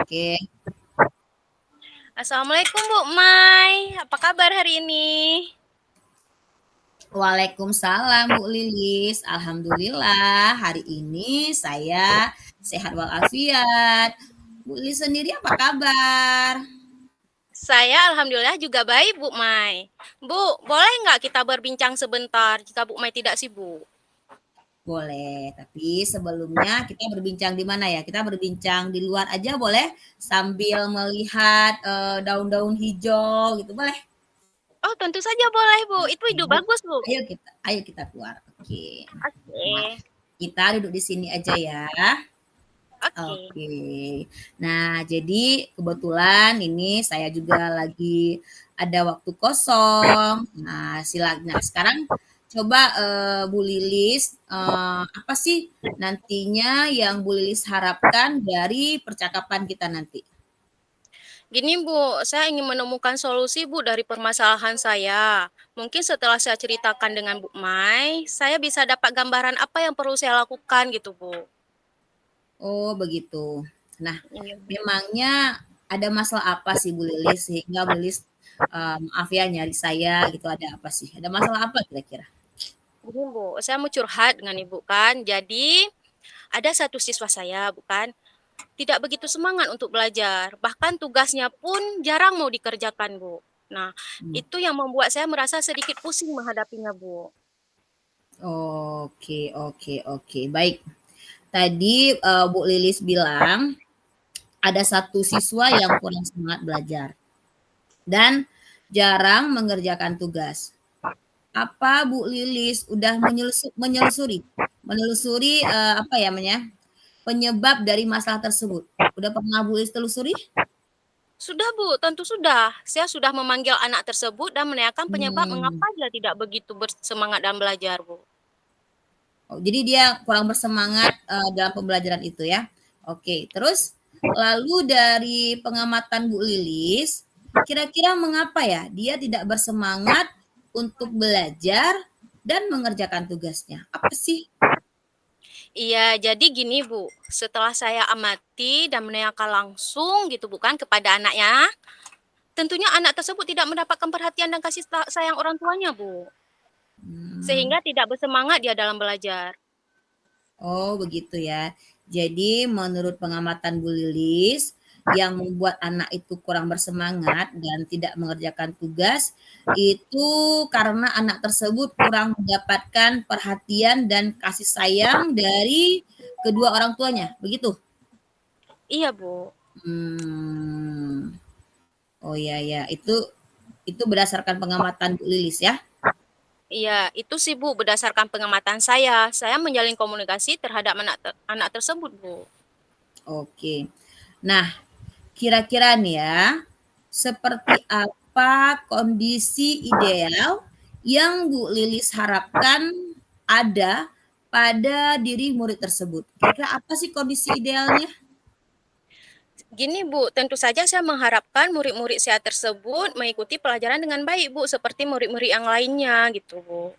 Oke. Assalamualaikum Bu Mai, apa kabar hari ini? Waalaikumsalam Bu Lilis. Alhamdulillah hari ini saya sehat walafiat. Bu Lilis sendiri apa kabar? Saya alhamdulillah juga baik Bu Mai. Bu, boleh nggak kita berbincang sebentar jika Bu Mai tidak sibuk? Boleh, tapi sebelumnya kita berbincang di mana ya? Kita berbincang di luar aja boleh sambil melihat daun-daun hijau gitu boleh? Oh tentu saja boleh Bu, itu ide Yuk, bagus Bu. ayo kita keluar. Oke. Nah, Oke, kita duduk di sini aja ya. oke. Oke. Nah, jadi kebetulan ini saya juga lagi ada waktu kosong. Nah, sekarang coba Bu Lilis, apa sih nantinya yang Bu Lilis harapkan dari percakapan kita nanti? Gini Bu, saya ingin menemukan solusi Bu dari permasalahan saya. Mungkin setelah saya ceritakan dengan Bu Mai, saya bisa dapat gambaran apa yang perlu saya lakukan gitu Bu. Oh, begitu. Nah, Iya. memangnya ada masalah apa sih Bu Lilis sehingga Bu Lilis, maaf ya nyari saya gitu, ada apa sih? Ada masalah apa kira-kira? Gini Bu, saya mau curhat dengan Ibu kan. Jadi ada satu siswa saya bukan tidak begitu semangat untuk belajar. Bahkan tugasnya pun jarang mau dikerjakan, Bu. Nah, Hmm. itu yang membuat saya merasa sedikit pusing menghadapinya, Bu. Oke oke oke, baik. Tadi, Bu Lilis bilang ada satu siswa yang kurang semangat belajar dan jarang mengerjakan tugas. Apa Bu Lilis udah menelusuri, apa ya namanya, penyebab dari masalah tersebut? Udah pernah Bu Lilis telusuri? Sudah, Bu, tentu sudah. Saya sudah memanggil anak tersebut dan menanyakan penyebab Mmm. mengapa dia tidak begitu bersemangat dalam belajar, Bu. Oh, jadi dia kurang bersemangat, dalam pembelajaran itu ya? Oke, terus lalu dari pengamatan Bu Lilis, kira-kira mengapa ya dia tidak bersemangat untuk belajar dan mengerjakan tugasnya? Apa sih? Iya, jadi gini, Bu. Setelah saya amati dan menanyakan langsung gitu bukan kepada anaknya, tentunya anak tersebut tidak mendapatkan perhatian dan kasih sayang orang tuanya, Bu. Mmm, Sehingga tidak bersemangat dia dalam belajar. oh begitu ya. Jadi menurut pengamatan Bu Lilis, yang membuat anak itu kurang bersemangat dan tidak mengerjakan tugas, itu karena anak tersebut kurang mendapatkan perhatian dan kasih sayang dari kedua orang tuanya, begitu? Iya, Bu. Mmm, oh ya ya, itu berdasarkan pengamatan Bu Lilis ya? Iya, itu sih, Bu, berdasarkan pengamatan saya. Saya menjalin komunikasi terhadap anak tersebut, Bu. Oke. Nah, kira-kira nih ya, seperti apa kondisi ideal yang Bu Lilis harapkan ada pada diri murid tersebut? Kira-kira apa sih kondisi idealnya? Gini, Bu, tentu saja saya mengharapkan murid-murid saya tersebut mengikuti pelajaran dengan baik, Bu, seperti murid-murid yang lainnya gitu, Bu.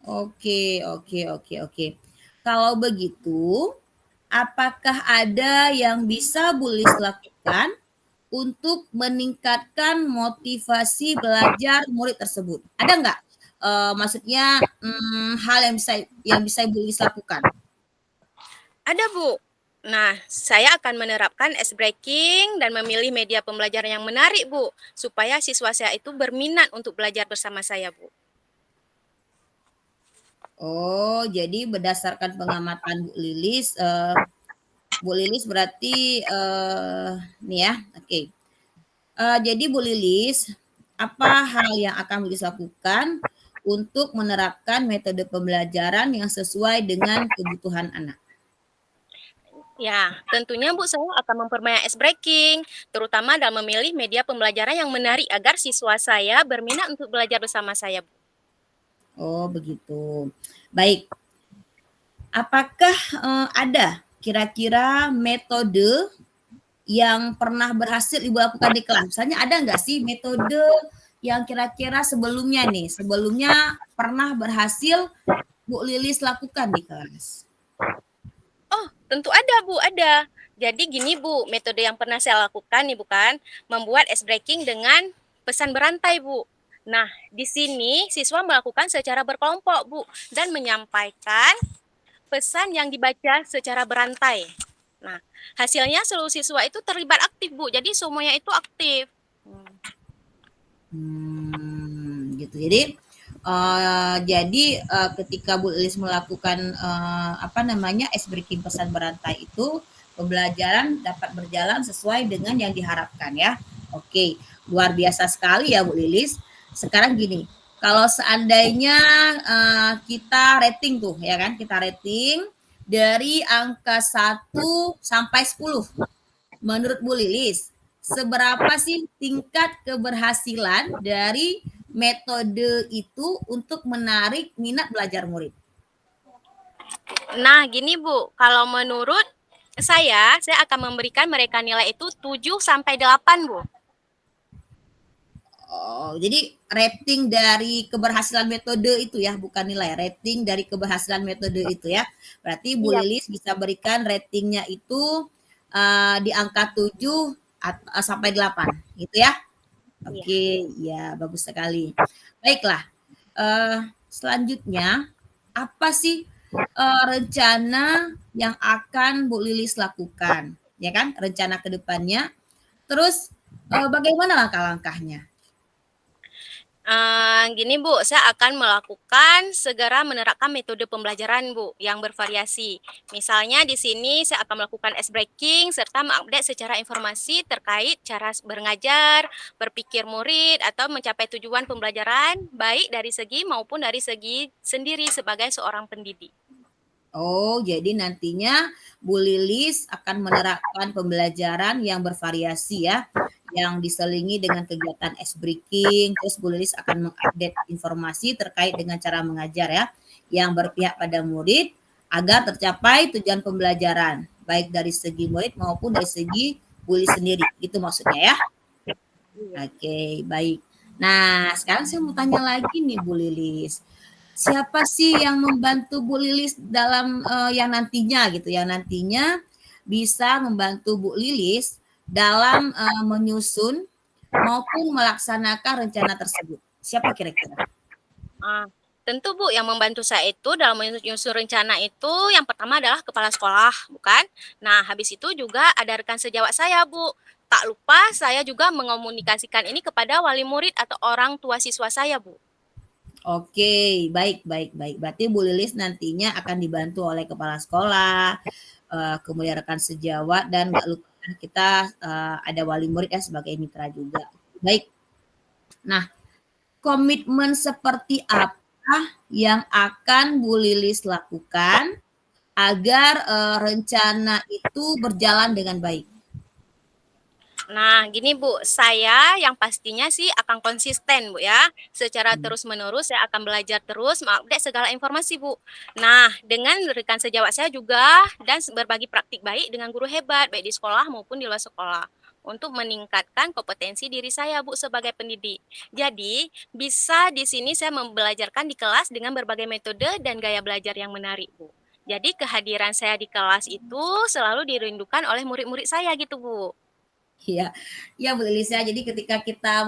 Oke, oke, oke, oke. Kalau begitu, apakah ada yang bisa Bu Lilis lakukan untuk meningkatkan motivasi belajar murid tersebut? Ada nggak? Maksudnya hal yang bisa Ibu Lis lakukan? Ada, Bu. Nah, saya akan menerapkan ice breaking dan memilih media pembelajaran yang menarik, Bu, supaya siswa saya itu berminat untuk belajar bersama saya, Bu. Oh, jadi berdasarkan pengamatan Bu Lilis berarti nih ya, oke. Jadi Bu Lilis, apa hal yang akan Bu Lilis lakukan untuk menerapkan metode pembelajaran yang sesuai dengan kebutuhan anak? Ya, tentunya Bu, saya akan memperbanyak ice breaking, terutama dalam memilih media pembelajaran yang menarik agar siswa saya berminat untuk belajar bersama saya, Bu. Oh, begitu. Baik, apakah ada kira-kira metode yang pernah berhasil Ibu lakukan di kelas? Misalnya ada nggak sih metode yang kira-kira sebelumnya pernah berhasil Bu Lilis lakukan di kelas? Oh, tentu ada, Bu, ada. Jadi gini Bu, metode yang pernah saya lakukan nih bukan, membuat ice breaking dengan pesan berantai Bu. Nah, di sini siswa melakukan secara berkelompok Bu, dan menyampaikan pesan yang dibaca secara berantai. Nah, hasilnya seluruh siswa itu terlibat aktif Bu, jadi semuanya itu aktif. Gitu. Jadi ketika Bu Lilis melakukan apa namanya ice breaking pesan berantai itu, pembelajaran dapat berjalan sesuai dengan yang diharapkan ya. Oke, luar biasa sekali ya Bu Lilis. Sekarang gini, kalau seandainya kita rating tuh ya kan, kita rating dari angka 1 sampai 10. Menurut Bu Lilis, seberapa sih tingkat keberhasilan dari metode itu untuk menarik minat belajar murid? Nah, gini Bu, kalau menurut saya akan memberikan mereka nilai itu 7 sampai 8 Bu. Oh, jadi rating dari keberhasilan metode itu ya, bukan nilai. Rating dari keberhasilan metode itu ya. Berarti Bu Iya, Lilis bisa berikan ratingnya itu di angka 7 sampai 8, gitu ya. iya. Oke, ya bagus sekali. Baiklah, selanjutnya apa sih rencana yang akan Bu Lilis lakukan, ya kan? Rencana ke depannya. Terus bagaimana langkah-langkahnya? Gini Bu, saya akan melakukan segera menerapkan metode pembelajaran Bu yang bervariasi. Misalnya di sini saya akan melakukan ice breaking serta mengupdate secara informasi terkait cara mengajar, berpikir murid atau mencapai tujuan pembelajaran baik dari segi maupun dari segi sendiri sebagai seorang pendidik. Oh, jadi nantinya Bu Lilis akan menerapkan pembelajaran yang bervariasi ya, yang diselingi dengan kegiatan ice breaking, terus Bu Lilis akan mengupdate informasi terkait dengan cara mengajar ya, yang berpihak pada murid agar tercapai tujuan pembelajaran, baik dari segi murid maupun dari segi Bu Lilis sendiri. Itu maksudnya ya. Iya. Oke, baik. Nah, sekarang saya mau tanya lagi nih Bu Lilis. Siapa sih yang membantu Bu Lilis dalam yang nantinya gitu, yang nantinya bisa membantu Bu Lilis dalam menyusun maupun melaksanakan rencana tersebut? Siapa kira-kira? Tentu Bu, yang membantu saya itu dalam menyusun rencana itu yang pertama adalah kepala sekolah, bukan? Nah, habis itu juga ada rekan sejawat saya Bu. Tak lupa saya juga mengomunikasikan ini kepada wali murid atau orang tua siswa saya Bu. Oke, baik, baik, baik. Berarti Bu Lilis nantinya akan dibantu oleh kepala sekolah, kemudian rekan sejawat, dan nggak lupa kita ada wali murid ya sebagai mitra juga. Baik. Nah, komitmen seperti apa yang akan Bu Lilis lakukan agar rencana itu berjalan dengan baik? Nah, gini Bu, saya yang pastinya sih akan konsisten Bu ya. Secara Hmm. terus-menerus saya akan belajar terus mengupdate segala informasi Bu. Nah, dengan rekan sejawat saya juga dan berbagi praktik baik dengan guru hebat baik di sekolah maupun di luar sekolah untuk meningkatkan kompetensi diri saya Bu sebagai pendidik. Jadi, bisa di sini saya membelajarkan di kelas dengan berbagai metode dan gaya belajar yang menarik Bu. Jadi kehadiran saya di kelas itu selalu dirindukan oleh murid-murid saya gitu Bu. Iya, iya Bu Lilis ya. Jadi ketika kita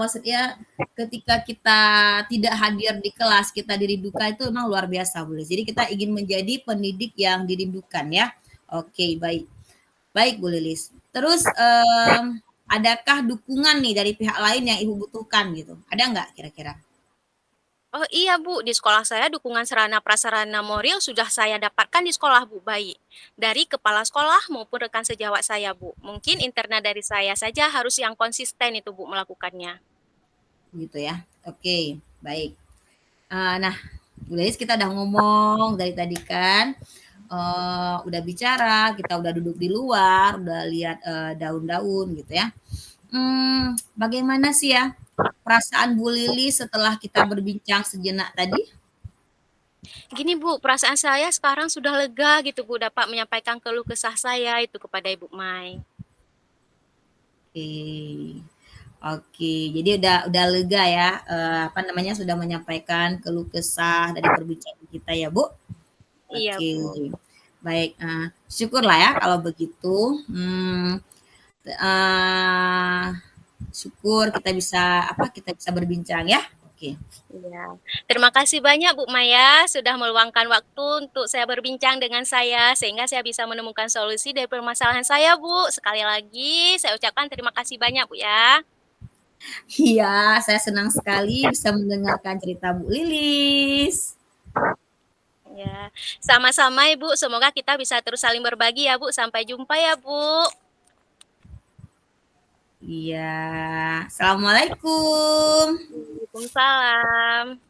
tidak hadir di kelas, kita dirindukan itu memang luar biasa Bu Lilis. Jadi kita ingin menjadi pendidik yang dirindukan ya. Oke, baik. Baik Bu Lilis. Terus adakah dukungan nih dari pihak lain yang Ibu butuhkan gitu? Ada nggak kira-kira? Oh iya Bu, di sekolah saya dukungan sarana prasarana moral sudah saya dapatkan di sekolah Bu, baik. Dari kepala sekolah maupun rekan sejawat saya Bu. Mungkin internal dari saya saja harus yang konsisten itu Bu melakukannya. Gitu ya. Oke, baik. Nah, Bu Lilis kita udah ngomong dari tadi kan, udah bicara, kita udah duduk di luar, udah lihat daun-daun gitu ya. Bagaimana sih ya perasaan Bu Lilis setelah kita berbincang sejenak tadi? Gini Bu, perasaan saya sekarang sudah lega gitu Bu, dapat menyampaikan keluh kesah saya itu kepada Ibu Mai. Oke. Oke, jadi udah lega ya, apa namanya, sudah menyampaikan keluh kesah dari perbincangan kita ya, Bu? Iya Oke. Bu. Baik, syukurlah ya kalau begitu. Eh, syukur kita bisa berbincang ya. Oke. Iya. Terima kasih banyak Bu Maya sudah meluangkan waktu untuk saya berbincang dengan saya sehingga saya bisa menemukan solusi dari permasalahan saya, Bu. Sekali lagi saya ucapkan terima kasih banyak, Bu, ya. Iya, saya senang sekali bisa mendengarkan cerita Bu Lilis. Ya, sama-sama Ibu, semoga kita bisa terus saling berbagi ya Bu. Sampai jumpa ya Bu. Iya, assalamualaikum. Waalaikumsalam.